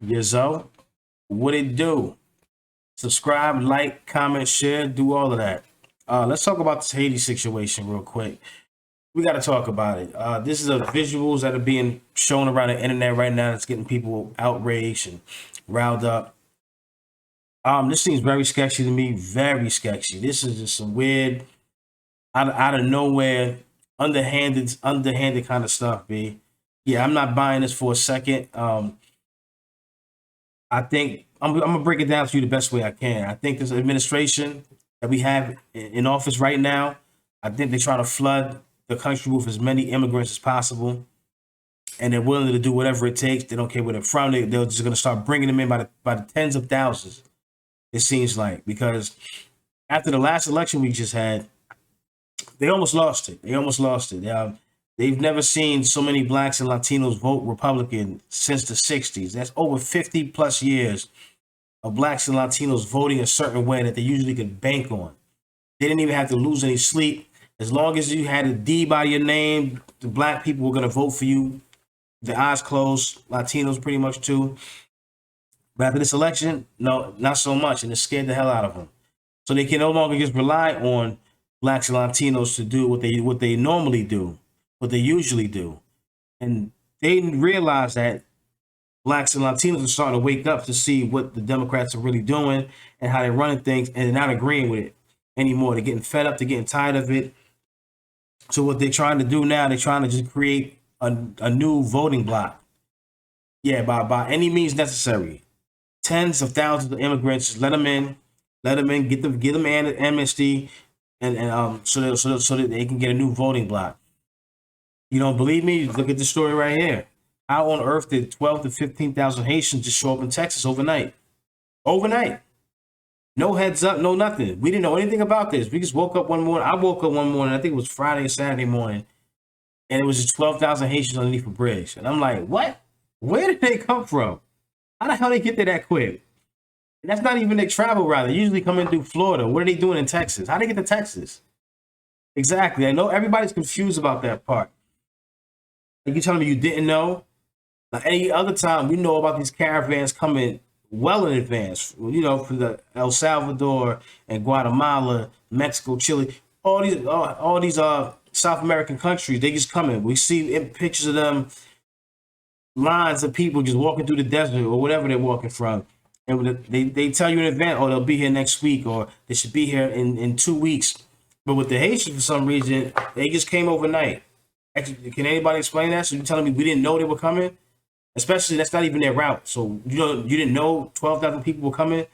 Yazzo, what it do? Subscribe, like, comment, share, do all of that. Let's talk about this Haiti situation real quick. We got to talk about it. This is visuals that are being shown around the internet right now. That's getting people outraged and riled up. This seems very sketchy to me. Very sketchy. This is just some weird, out of nowhere, underhanded kind of stuff. B. Yeah, I'm not buying this for a second. I think I'm gonna break it down to you the best way I can. I think this administration that we have in office right now, I think they try to flood the country with as many immigrants as possible, and they're willing to do whatever it takes. They don't care where they're from. They're just gonna start bringing them in by the tens of thousands. It seems like, because after the last election we just had, they almost lost it. They almost lost it. They've never seen so many blacks and Latinos vote Republican since the 60s. That's over 50 plus years of blacks and Latinos voting a certain way that they usually could bank on. They didn't even have to lose any sleep. As long as you had a D by your name, the black people were going to vote for you. The eyes closed, Latinos pretty much too. But after this election, no, not so much. And it scared the hell out of them. So they can no longer just rely on blacks and Latinos to do what they normally do, what they usually do. And they realize that blacks and Latinos are starting to wake up to see what the Democrats are really doing and how they're running things, and they're not agreeing with it anymore. They're getting fed up, they're getting tired of it. So what they're trying to do now, they're trying to just create a new voting bloc. Yeah, by any means necessary. Tens of thousands of immigrants, just let them in, get them amnesty, and so that they can get a new voting bloc. You don't believe me? Look at the story right here. How on earth did 12 to 15,000 Haitians just show up in Texas overnight? Overnight. No heads up, no nothing. We didn't know anything about this. We just woke up one morning. I woke up one morning, I think it was Friday or Saturday morning, and it was just 12,000 Haitians underneath a bridge. And I'm like, what? Where did they come from? How the hell they get there that quick? And that's not even their travel route. They usually come in through Florida. What are they doing in Texas? How they get to Texas? Exactly. I know everybody's confused about that part. You telling me you didn't know? Now, any other time we know about these caravans coming well in advance, from the El Salvador and Guatemala, Mexico, Chile, all these South American countries, they just coming. We see pictures of them, lines of people just walking through the desert or whatever they're walking from. And they tell you in advance, they'll be here next week, or they should be here in 2 weeks. But with the Haitians, for some reason, they just came overnight. Can anybody explain that? So you're telling me we didn't know they were coming? Especially, that's not even their route. So you didn't know 12,000 people were coming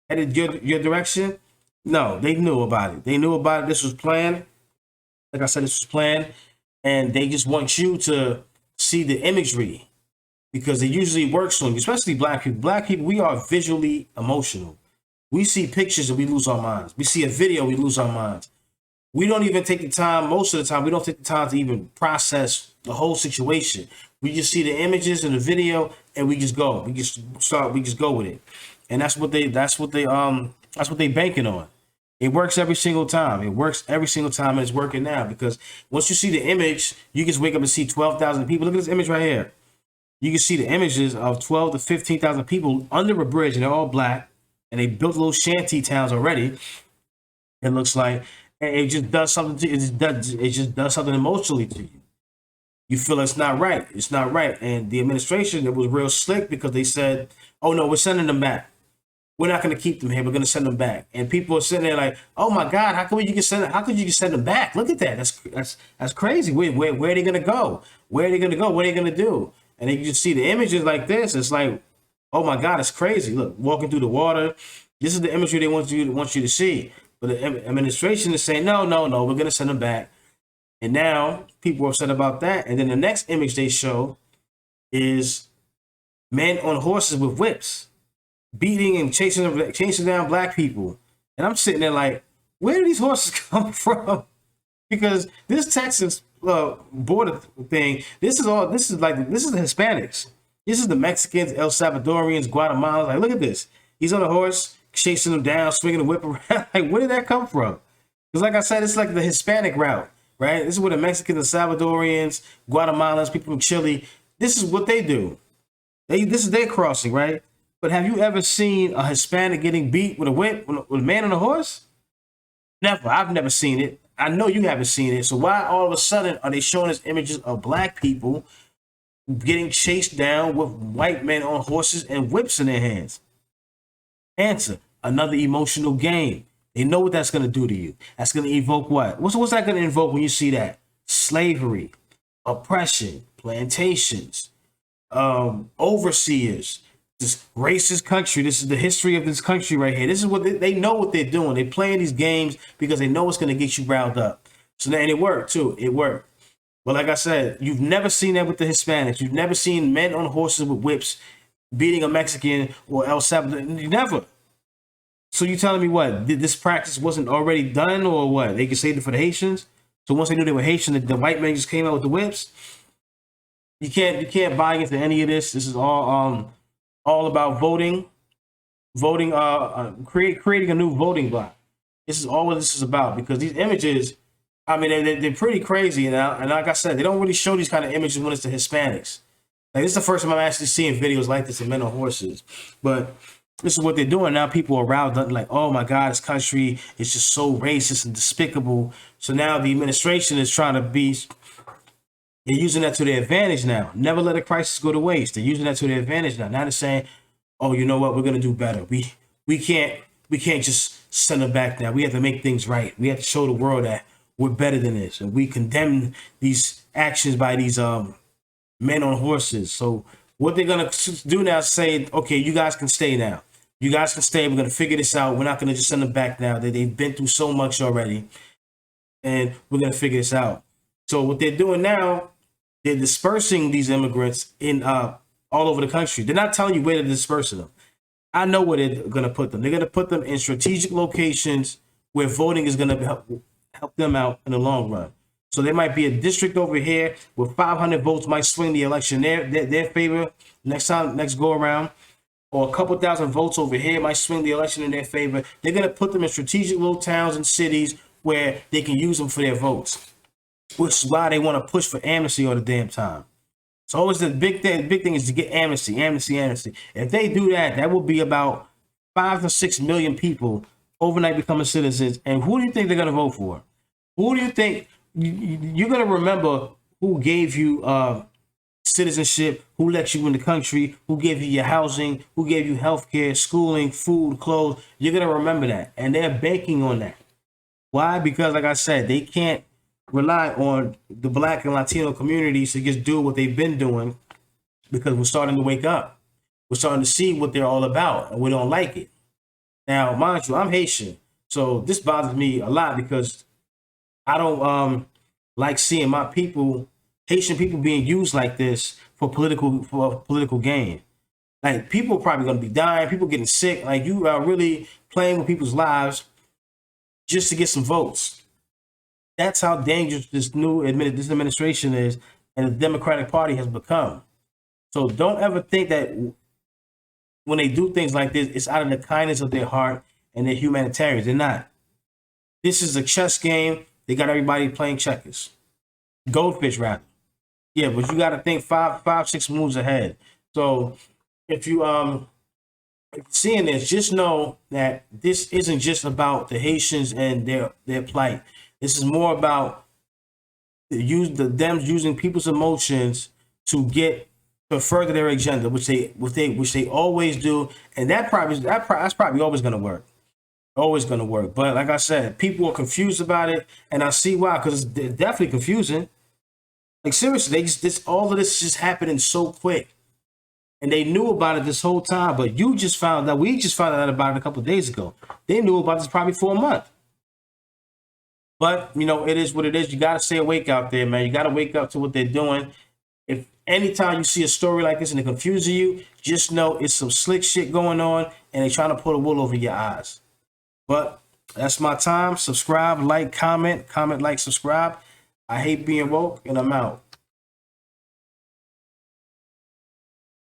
headed your direction? No, they knew about it. They knew about it. This was planned. Like I said, this was planned. And they just want you to see the imagery, because it usually works on you, especially black people. Black people, we are visually emotional. We see pictures and we lose our minds. We see a video, we lose our minds. We don't even take the time, most of the time, we don't take the time to even process the whole situation. We just see the images and the video and we just go. We just go with it. And that's what they banking on. It works every single time. It works every single time, and it's working now, because once you see the image, you just wake up and see 12,000 people. Look at this image right here. You can see the images of 12 to 15,000 people under a bridge, and they're all black, and they built little shanty towns already. It looks like. It just does something to it just does something emotionally to you. You feel it's not right. It's not right. And the administration, it was real slick, because they said, oh no, we're sending them back. We're not going to keep them here. We're going to send them back. And people are sitting there like, oh my God, how could you send them back? Look at that. That's crazy. Where are they going to go? Where are they going to go? What are they going to do? And then you just see the images like this. It's like, oh my God, it's crazy. Look, walking through the water. This is the imagery they want you to see. But the administration is saying, no, we're going to send them back. And now people are upset about that. And then the next image they show is men on horses with whips, beating and chasing down black people. And I'm sitting there like, where do these horses come from? Because this Texas border thing, this is the Hispanics. This is the Mexicans, El Salvadorians, Guatemalans. Like, look at this. He's on a horse, chasing them down, swinging the whip around. Like, where did that come from? Because like I said, it's like the Hispanic route, right? This is where the Mexicans, the Salvadorians, Guatemalans, people from Chile, this is what they do. This is their crossing, right? But have you ever seen a Hispanic getting beat with a whip with a man on a horse? Never. I've never seen it. I know you haven't seen it. So why all of a sudden are they showing us images of black people getting chased down with white men on horses and whips in their hands? Answer: another emotional game. They know what that's going to do to you. That's going to evoke what? What's that going to invoke when you see that? Slavery, oppression, plantations, overseers, this racist country. This is the history of this country right here. This is what they know what they're doing. They're playing these games because they know it's going to get you riled up. So then it worked too. It worked. But like I said, you've never seen that with the Hispanics. You've never seen men on horses with whips beating a Mexican or El Salvador. Never. So you telling me what? This practice wasn't already done, or what? They could save it for the Haitians. So once they knew they were Haitian, the white men just came out with the whips. You can't buy into any of this. This is all about voting, creating a new voting block. This is all what this is about, because these images, I mean, they're pretty crazy. And like I said, they don't really show these kind of images when it's the Hispanics. Like, this is the first time I'm actually seeing videos like this of men on horses. But this is what they're doing now. People are riled up, like, oh my God, this country is just so racist and despicable. So now the administration is trying to they're using that to their advantage now. Never let a crisis go to waste. They're using that to their advantage now. Now they're saying, oh, you know what? We're going to do better. We can't just send them back now. We have to make things right. We have to show the world that we're better than this. And we condemn these actions by these men on horses. So what they're going to do now is say, okay, you guys can stay now. You guys can stay. We're going to figure this out. We're not going to just send them back now. They've been through so much already. And we're going to figure this out. So what they're doing now, they're dispersing these immigrants in all over the country. They're not telling you where they're dispersing them. I know where they're going to put them. They're going to put them in strategic locations where voting is going to help them out in the long run. So there might be a district over here where 500 votes might swing the election their favor next go around, or a couple thousand votes over here might swing the election in their favor. They're going to put them in strategic little towns and cities where they can use them for their votes, which is why they want to push for amnesty all the damn time. So always the big thing is to get amnesty. If they do that, that will be about 5 to 6 million people overnight becoming citizens. And who do you think they're going to vote for? Who do you think you're going to remember? Who gave you citizenship? Who let you in the country? Who gave you your housing? Who gave you healthcare, schooling, food, clothes? You're going to remember that, and they're banking on that. Why? Because, like I said, they can't rely on the Black and Latino communities to just do what they've been doing, because we're starting to wake up. We're starting to see what they're all about, and we don't like it. Now, mind you, I'm Haitian, so this bothers me a lot, because I don't like seeing my people, Haitian people, being used like this for political gain. Like, people are probably going to be dying, people getting sick. Like, you are really playing with people's lives just to get some votes. That's how dangerous this administration is, and the Democratic Party has become. So don't ever think that when they do things like this, it's out of the kindness of their heart and they're humanitarians. They're not. This is a chess game. They got everybody playing checkers. Goldfish, rather. Yeah, but you got to think 6 moves ahead. So if you're seeing this, just know that this isn't just about the Haitians and their plight. This is more about them using people's emotions to further their agenda, which they always do, and that's probably always going to work. Always going to work. But like I said, people are confused about it, and I see why, because it's definitely confusing. Like, seriously, all of this is just happening so quick, and they knew about it this whole time. But we just found out about it a couple of days ago. They knew about this probably for a month. But, it is what it is. You got to stay awake out there, man. You got to wake up to what they're doing. If anytime you see a story like this and it confuses you, just know it's some slick shit going on, and they're trying to put a wool over your eyes. But that's my time. Subscribe, like, comment, like, subscribe. I hate being woke, and I'm out.